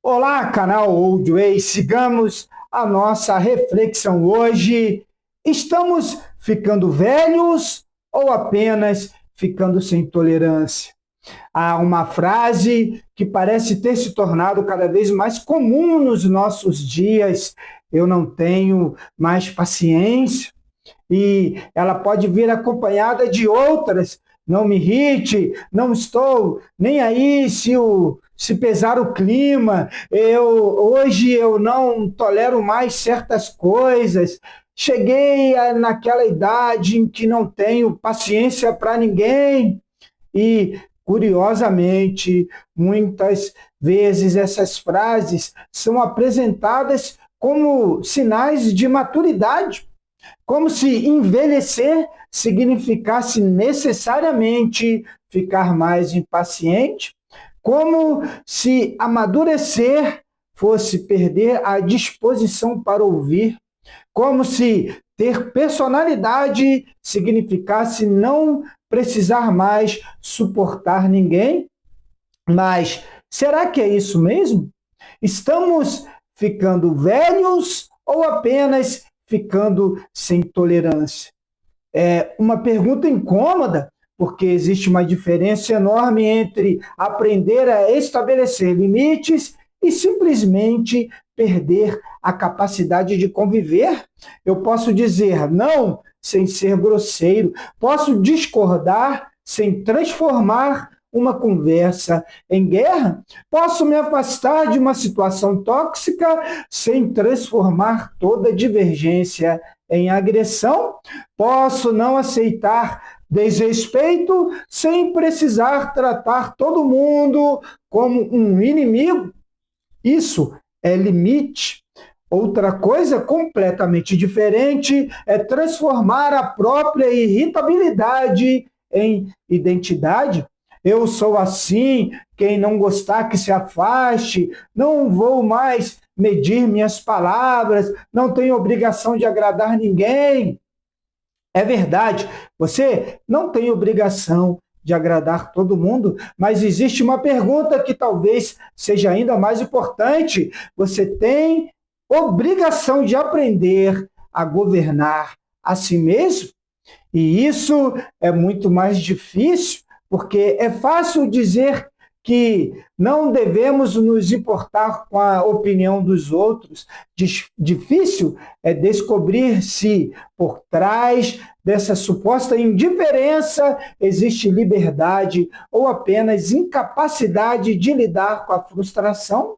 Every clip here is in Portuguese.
Olá, canal Old Way. Sigamos a nossa reflexão hoje. Estamos ficando velhos ou apenas ficando sem tolerância? Há uma frase que parece ter se tornado cada vez mais comum nos nossos dias: eu não tenho mais paciência. E ela pode vir acompanhada de outras. Não me irrite, não estou nem aí se pesar o clima. Hoje eu não tolero mais certas coisas. Cheguei naquela idade em que não tenho paciência para ninguém. E, curiosamente, muitas vezes essas frases são apresentadas como sinais de maturidade, como se envelhecer significasse necessariamente ficar mais impaciente, como se amadurecer fosse perder a disposição para ouvir, como se ter personalidade significasse não precisar mais suportar ninguém. Mas será que é isso mesmo? Estamos ficando velhos ou apenas ficando sem tolerância? É uma pergunta incômoda, porque existe uma diferença enorme entre aprender a estabelecer limites e simplesmente perder a capacidade de conviver. Eu posso dizer não sem ser grosseiro, posso discordar sem transformar uma conversa em guerra, posso me afastar de uma situação tóxica sem transformar toda divergência em agressão, posso não aceitar desrespeito sem precisar tratar todo mundo como um inimigo. Isso é limite. Outra coisa completamente diferente é transformar a própria irritabilidade em identidade. Eu sou assim, quem não gostar que se afaste, não vou mais medir minhas palavras, não tenho obrigação de agradar ninguém. É verdade, você não tem obrigação de agradar todo mundo, mas existe uma pergunta que talvez seja ainda mais importante. Você tem obrigação de aprender a governar a si mesmo? E isso é muito mais difícil, porque é fácil dizer que não devemos nos importar com a opinião dos outros. Difícil é descobrir se por trás dessa suposta indiferença existe liberdade ou apenas incapacidade de lidar com a frustração.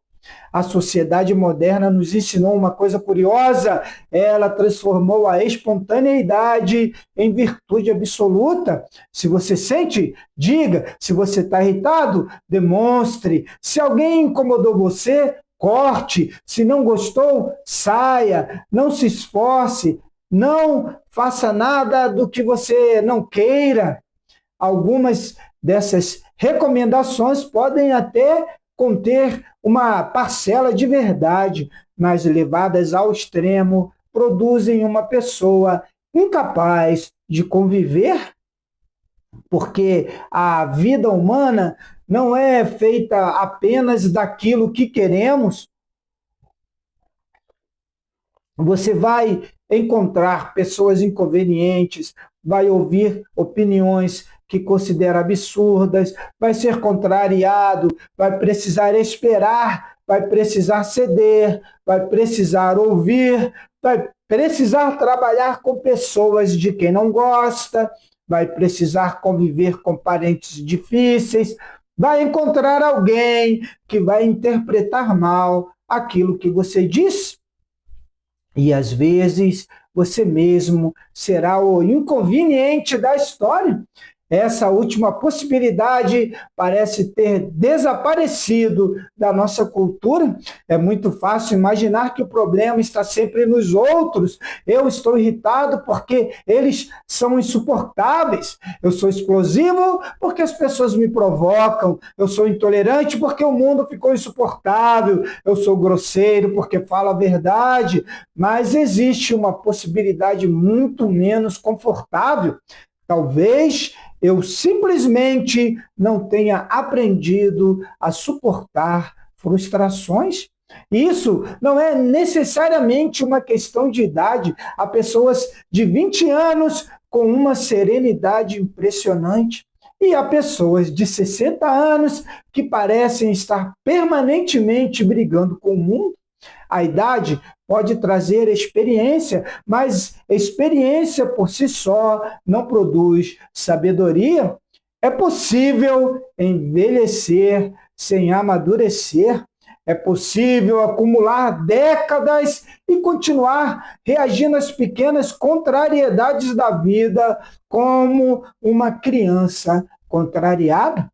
A sociedade moderna nos ensinou uma coisa curiosa: ela transformou a espontaneidade em virtude absoluta. Se você sente, diga. Se você está irritado, demonstre. Se alguém incomodou você, corte. Se não gostou, saia. Não se esforce. Não faça nada do que você não queira. Algumas dessas recomendações podem até conter uma parcela de verdade, mas levadas ao extremo, produzem uma pessoa incapaz de conviver, porque a vida humana não é feita apenas daquilo que queremos. Você vai encontrar pessoas inconvenientes, vai ouvir opiniões que considera absurdas, vai ser contrariado, vai precisar esperar, vai precisar ceder, vai precisar ouvir, vai precisar trabalhar com pessoas de quem não gosta, vai precisar conviver com parentes difíceis, vai encontrar alguém que vai interpretar mal aquilo que você diz. E às vezes você mesmo será o inconveniente da história. Essa última possibilidade parece ter desaparecido da nossa cultura. É muito fácil imaginar que o problema está sempre nos outros. Eu estou irritado porque eles são insuportáveis. Eu sou explosivo porque as pessoas me provocam. Eu sou intolerante porque o mundo ficou insuportável. Eu sou grosseiro porque falo a verdade. Mas existe uma possibilidade muito menos confortável. Talvez eu simplesmente não tenha aprendido a suportar frustrações. Isso não é necessariamente uma questão de idade. Há pessoas de 20 anos com uma serenidade impressionante. E há pessoas de 60 anos que parecem estar permanentemente brigando com o mundo. A idade pode trazer experiência, mas experiência por si só não produz sabedoria. É possível envelhecer sem amadurecer. É possível acumular décadas e continuar reagindo às pequenas contrariedades da vida como uma criança contrariada.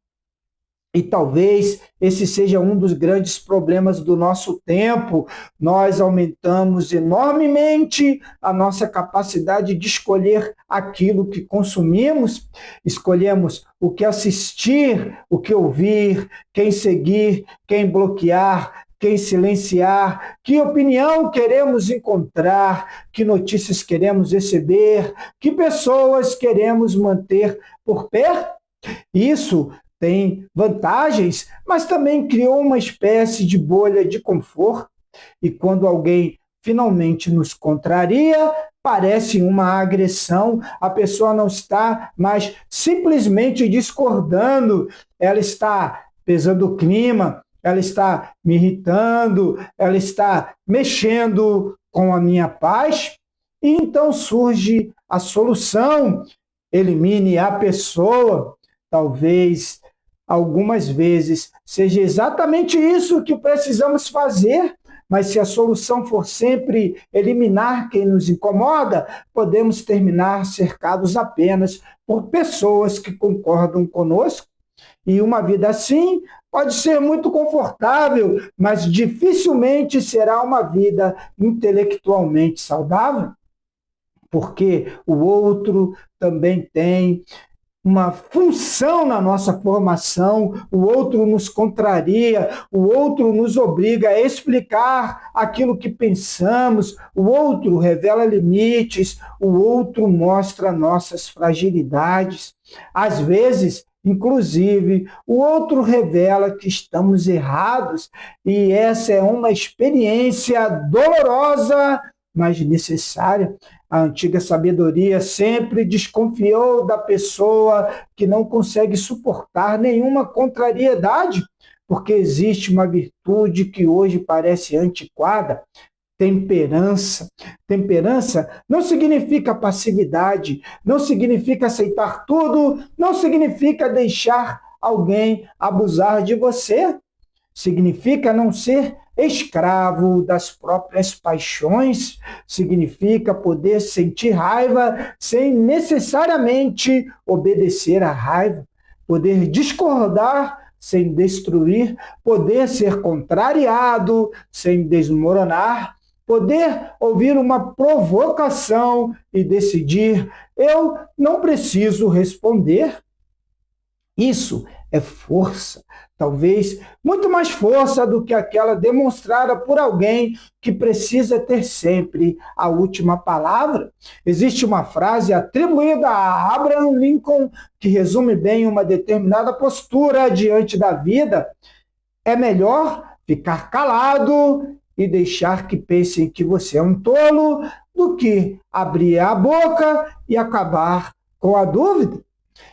E talvez esse seja um dos grandes problemas do nosso tempo. Nós aumentamos enormemente a nossa capacidade de escolher aquilo que consumimos, escolhemos o que assistir, o que ouvir, quem seguir, quem bloquear, quem silenciar, que opinião queremos encontrar, que notícias queremos receber, que pessoas queremos manter por perto. Isso tem vantagens, mas também criou uma espécie de bolha de conforto. E quando alguém finalmente nos contraria, parece uma agressão. A pessoa não está mais simplesmente discordando, ela está pesando o clima, ela está me irritando, ela está mexendo com a minha paz. E então surge a solução: elimine a pessoa. Talvez algumas vezes seja exatamente isso que precisamos fazer, mas se a solução for sempre eliminar quem nos incomoda, podemos terminar cercados apenas por pessoas que concordam conosco. E uma vida assim pode ser muito confortável, mas dificilmente será uma vida intelectualmente saudável, porque o outro também tem uma função na nossa formação, o outro nos contraria, o outro nos obriga a explicar aquilo que pensamos, o outro revela limites, o outro mostra nossas fragilidades. Às vezes, inclusive, o outro revela que estamos errados, e essa é uma experiência dolorosa, mas necessária. A antiga sabedoria sempre desconfiou da pessoa que não consegue suportar nenhuma contrariedade, porque existe uma virtude que hoje parece antiquada: temperança. Temperança não significa passividade, não significa aceitar tudo, não significa deixar alguém abusar de você. Significa não ser escravo das próprias paixões, significa poder sentir raiva sem necessariamente obedecer à raiva, poder discordar sem destruir, poder ser contrariado sem desmoronar, poder ouvir uma provocação e decidir: eu não preciso responder. Isso é força, talvez muito mais força do que aquela demonstrada por alguém que precisa ter sempre a última palavra. Existe uma frase atribuída a Abraham Lincoln que resume bem uma determinada postura diante da vida: é melhor ficar calado e deixar que pensem que você é um tolo do que abrir a boca e acabar com a dúvida.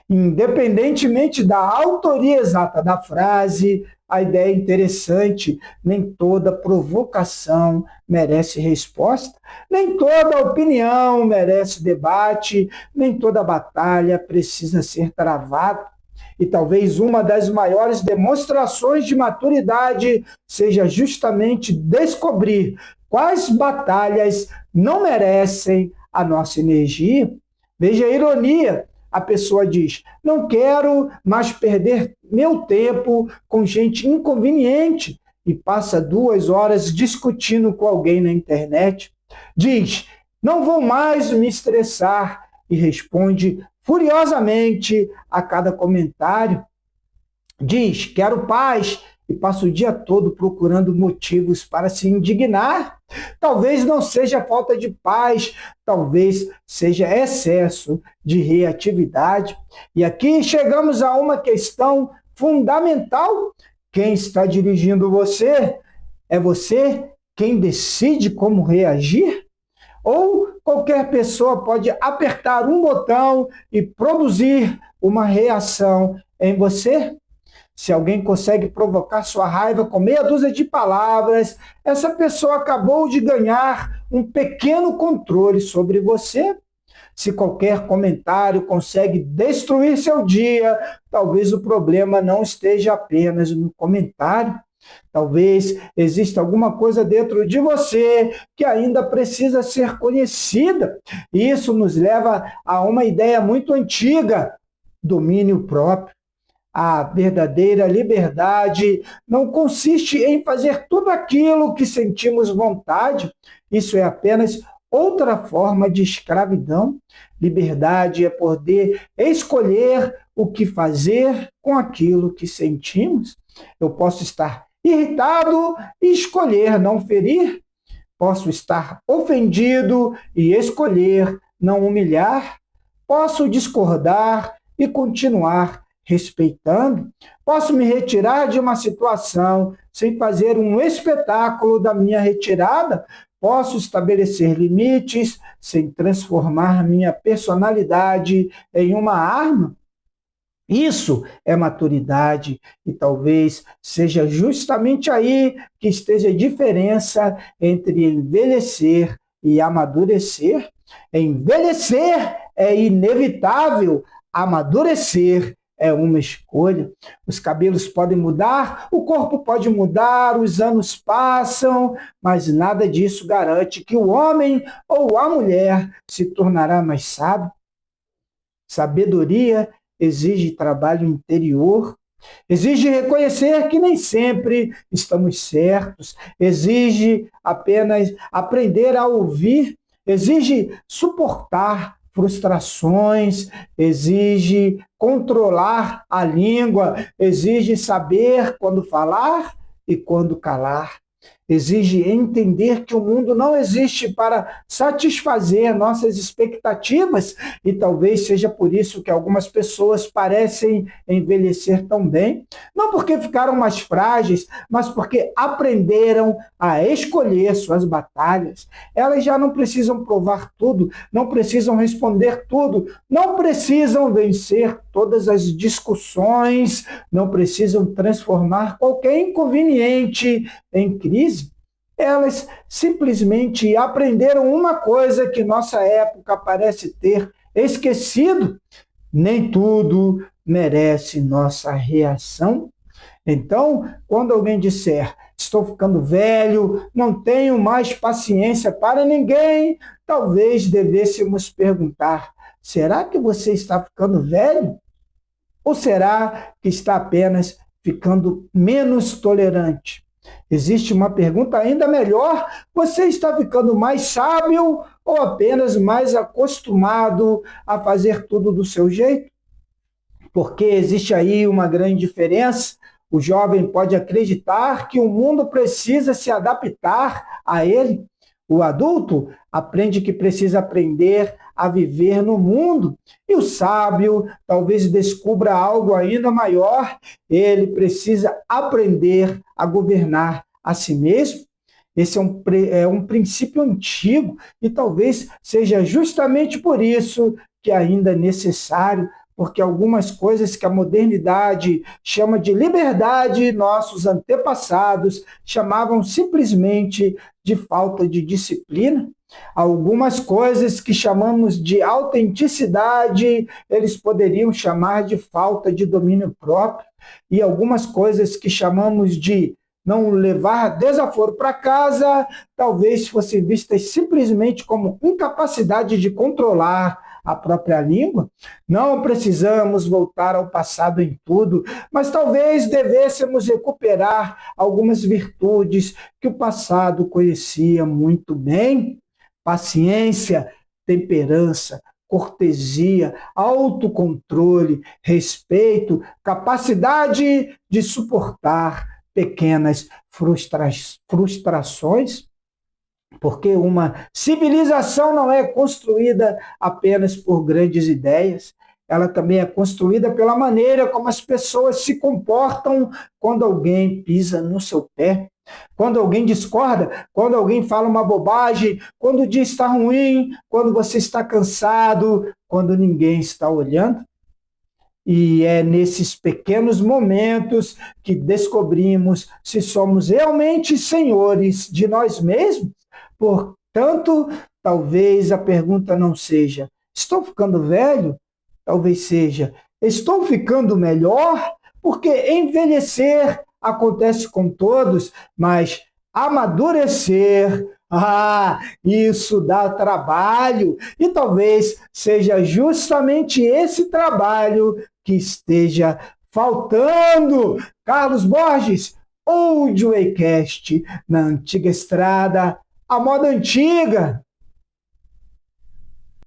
Independentemente da autoria exata da frase, a ideia é interessante: nem toda provocação merece resposta, nem toda opinião merece debate, nem toda batalha precisa ser travada. E talvez uma das maiores demonstrações de maturidade seja justamente descobrir quais batalhas não merecem a nossa energia. Veja a ironia. A pessoa diz: não quero mais perder meu tempo com gente inconveniente, e passa 2 horas discutindo com alguém na internet. Diz: não vou mais me estressar, e responde furiosamente a cada comentário. Diz: quero paz, e passa o dia todo procurando motivos para se indignar. Talvez não seja falta de paz, talvez seja excesso de reatividade. E aqui chegamos a uma questão fundamental: quem está dirigindo você? É você quem decide como reagir? Ou qualquer pessoa pode apertar um botão e produzir uma reação em você? Se alguém consegue provocar sua raiva com meia dúzia de palavras, essa pessoa acabou de ganhar um pequeno controle sobre você. Se qualquer comentário consegue destruir seu dia, talvez o problema não esteja apenas no comentário. Talvez exista alguma coisa dentro de você que ainda precisa ser conhecida. E isso nos leva a uma ideia muito antiga: domínio próprio. A verdadeira liberdade não consiste em fazer tudo aquilo que sentimos vontade. Isso é apenas outra forma de escravidão. Liberdade é poder escolher o que fazer com aquilo que sentimos. Eu posso estar irritado e escolher não ferir. Posso estar ofendido e escolher não humilhar. Posso discordar e continuar respeitando. Posso me retirar de uma situação sem fazer um espetáculo da minha retirada. Posso estabelecer limites sem transformar minha personalidade em uma arma. Isso é maturidade e talvez seja justamente aí que esteja a diferença entre envelhecer e amadurecer. Envelhecer é inevitável, amadurecer é uma escolha. Os cabelos podem mudar, o corpo pode mudar, os anos passam, mas nada disso garante que o homem ou a mulher se tornará mais sábio. Sabedoria exige trabalho interior, exige reconhecer que nem sempre estamos certos, exige apenas aprender a ouvir, exige suportar frustrações, exige controlar a língua, exige saber quando falar e quando calar. Exige entender que o mundo não existe para satisfazer nossas expectativas e talvez seja por isso que algumas pessoas parecem envelhecer tão bem, não porque ficaram mais frágeis, mas porque aprenderam a escolher suas batalhas. Elas já não precisam provar tudo, não precisam responder tudo, não precisam vencer todas as discussões, não precisam transformar qualquer inconveniente em crise. Elas simplesmente aprenderam uma coisa que nossa época parece ter esquecido: nem tudo merece nossa reação. Então, quando alguém disser, estou ficando velho, não tenho mais paciência para ninguém, talvez devêssemos perguntar, será que você está ficando velho? Ou será que está apenas ficando menos tolerante? Existe uma pergunta ainda melhor: você está ficando mais sábio ou apenas mais acostumado a fazer tudo do seu jeito? Porque existe aí uma grande diferença. O jovem pode acreditar que o mundo precisa se adaptar a ele. O adulto aprende que precisa aprender a viver no mundo. E o sábio talvez descubra algo ainda maior. Ele precisa aprender a governar a si mesmo. Esse é um princípio antigo e talvez seja justamente por isso que ainda é necessário, porque algumas coisas que a modernidade chama de liberdade, nossos antepassados chamavam simplesmente de falta de disciplina. Algumas coisas que chamamos de autenticidade, eles poderiam chamar de falta de domínio próprio. E algumas coisas que chamamos de não levar desaforo para casa, talvez fossem vistas simplesmente como incapacidade de controlar a própria língua. Não precisamos voltar ao passado em tudo, mas talvez devêssemos recuperar algumas virtudes que o passado conhecia muito bem: paciência, temperança, cortesia, autocontrole, respeito, capacidade de suportar pequenas frustrações. Porque uma civilização não é construída apenas por grandes ideias, ela também é construída pela maneira como as pessoas se comportam quando alguém pisa no seu pé, quando alguém discorda, quando alguém fala uma bobagem, quando o dia está ruim, quando você está cansado, quando ninguém está olhando. E é nesses pequenos momentos que descobrimos se somos realmente senhores de nós mesmos. Portanto, talvez a pergunta não seja: estou ficando velho? Talvez seja: estou ficando melhor? Porque envelhecer acontece com todos, mas amadurecer, isso dá trabalho. E talvez seja justamente esse trabalho que esteja faltando. Carlos Borges, Old Waycast, na antiga estrada, a moda antiga.